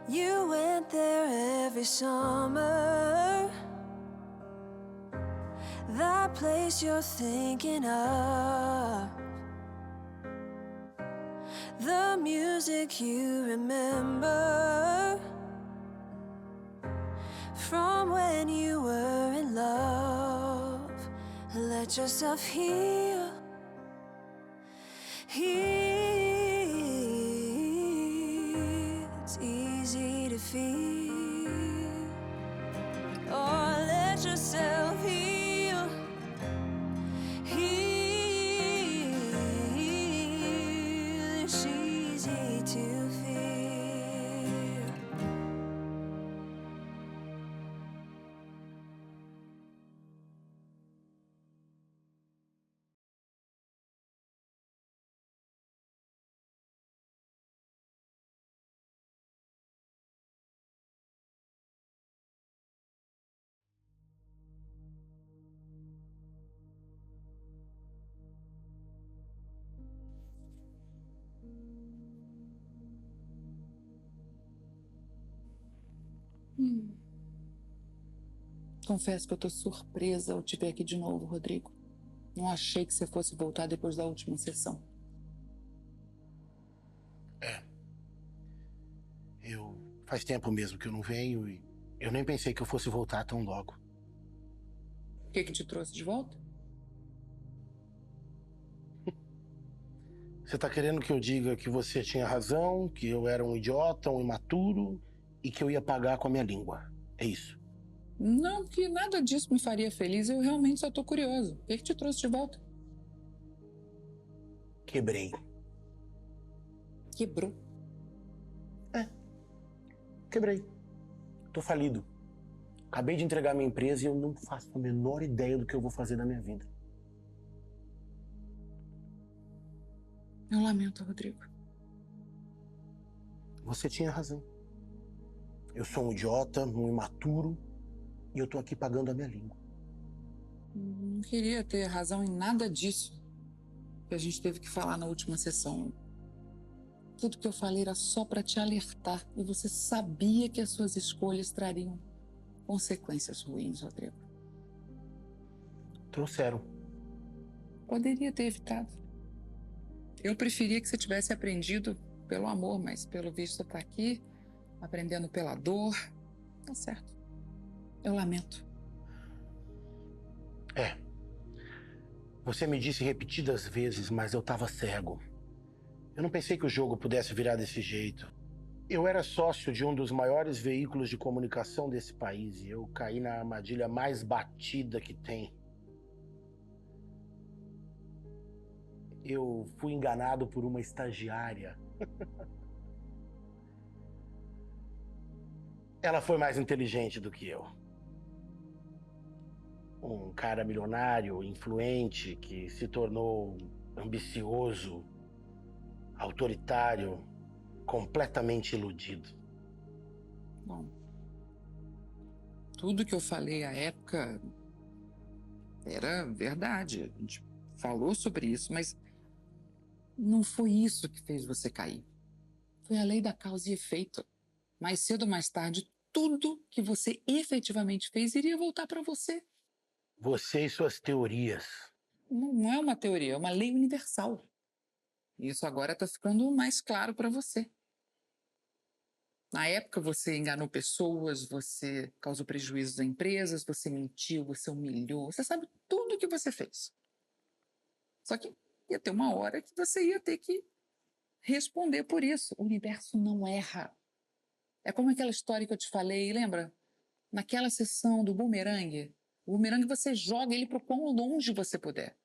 You went there every summer. That place you're thinking of. The music you remember from when you were in love. Let yourself heal. It's easy to feel. Oh, let yourself heal. It's easy to feel. Confesso que eu tô surpresa ao te ver aqui de novo, Rodrigo. Não achei que você fosse voltar depois da última sessão. Faz tempo mesmo que eu não venho e eu nem pensei que eu fosse voltar tão logo. O que te trouxe de volta? Você tá querendo que eu diga que você tinha razão, que eu era um idiota, um imaturo e que eu ia pagar com a minha língua. É isso. Não, que nada disso me faria feliz. Eu realmente só tô curioso. O que te trouxe de volta? Quebrei. Quebrou. Quebrei. Tô falido. Acabei de entregar minha empresa e eu não faço a menor ideia do que eu vou fazer na minha vida. Eu lamento, Rodrigo. Você tinha razão. Eu sou um idiota, um imaturo e eu tô aqui pagando a minha língua. Não queria ter razão em nada disso que a gente teve que falar na última sessão. Tudo que eu falei era só para te alertar e você sabia que as suas escolhas trariam consequências ruins, Rodrigo. Trouxeram. Poderia ter evitado. Eu preferia que você tivesse aprendido pelo amor, mas pelo visto você tá aqui, aprendendo pela dor. Tá certo. Eu lamento. Você me disse repetidas vezes, mas eu tava cego. Eu não pensei que o jogo pudesse virar desse jeito. Eu era sócio de um dos maiores veículos de comunicação desse país e eu caí na armadilha mais batida que tem. Eu fui enganado por uma estagiária. Ela foi mais inteligente do que eu. Um cara milionário, influente, que se tornou ambicioso, autoritário, completamente iludido. Bom, tudo que eu falei à época era verdade. A gente falou sobre isso, mas não foi isso que fez você cair. Foi a lei da causa e efeito. Mais cedo ou mais tarde, tudo que você efetivamente fez iria voltar para você. Você e suas teorias. Não é uma teoria, é uma lei universal. Isso agora está ficando mais claro para você. Na época você enganou pessoas, você causou prejuízos a empresas, você mentiu, você humilhou, você sabe tudo o que você fez. Só que ia ter uma hora que você ia ter que responder por isso. O universo não erra. É como aquela história que eu te falei, lembra? Naquela sessão do bumerangue. O bumerangue você joga ele para o quão longe você puder.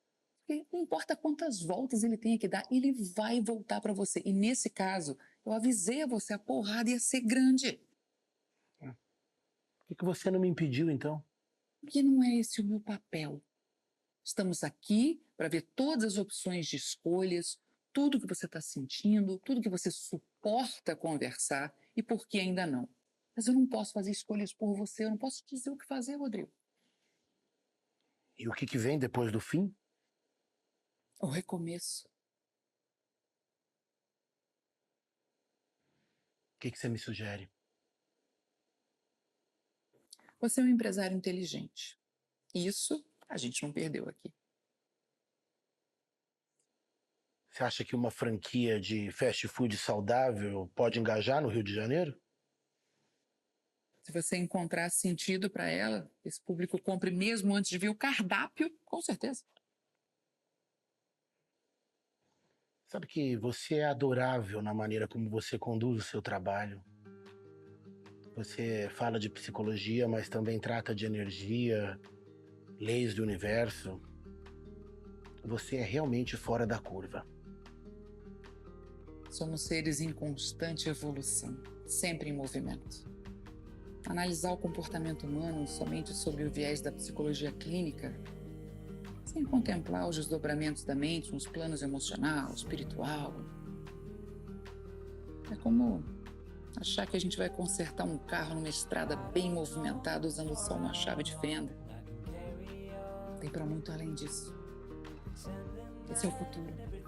Porque não importa quantas voltas ele tenha que dar, ele vai voltar para você. E nesse caso, eu avisei a você, a porrada ia ser grande. Por que você não me impediu, então? Porque não é esse o meu papel. Estamos aqui para ver todas as opções de escolhas, tudo que você está sentindo, tudo que você suporta conversar e por que ainda não. Mas eu não posso fazer escolhas por você, eu não posso te dizer o que fazer, Rodrigo. E o que vem depois do fim? O recomeço. O que você me sugere? Você é um empresário inteligente. Isso a gente não perdeu aqui. Você acha que uma franquia de fast food saudável pode engajar no Rio de Janeiro? Se você encontrar sentido para ela, esse público compre mesmo antes de ver o cardápio, com certeza. Sabe que você é adorável na maneira como você conduz o seu trabalho. Você fala de psicologia, mas também trata de energia, leis do universo. Você é realmente fora da curva. Somos seres em constante evolução, sempre em movimento. Analisar o comportamento humano somente sob o viés da psicologia clínica, sem contemplar os desdobramentos da mente nos planos emocional, espiritual, é como achar que a gente vai consertar um carro numa estrada bem movimentada usando só uma chave de fenda. Tem para muito além disso. Esse é o futuro.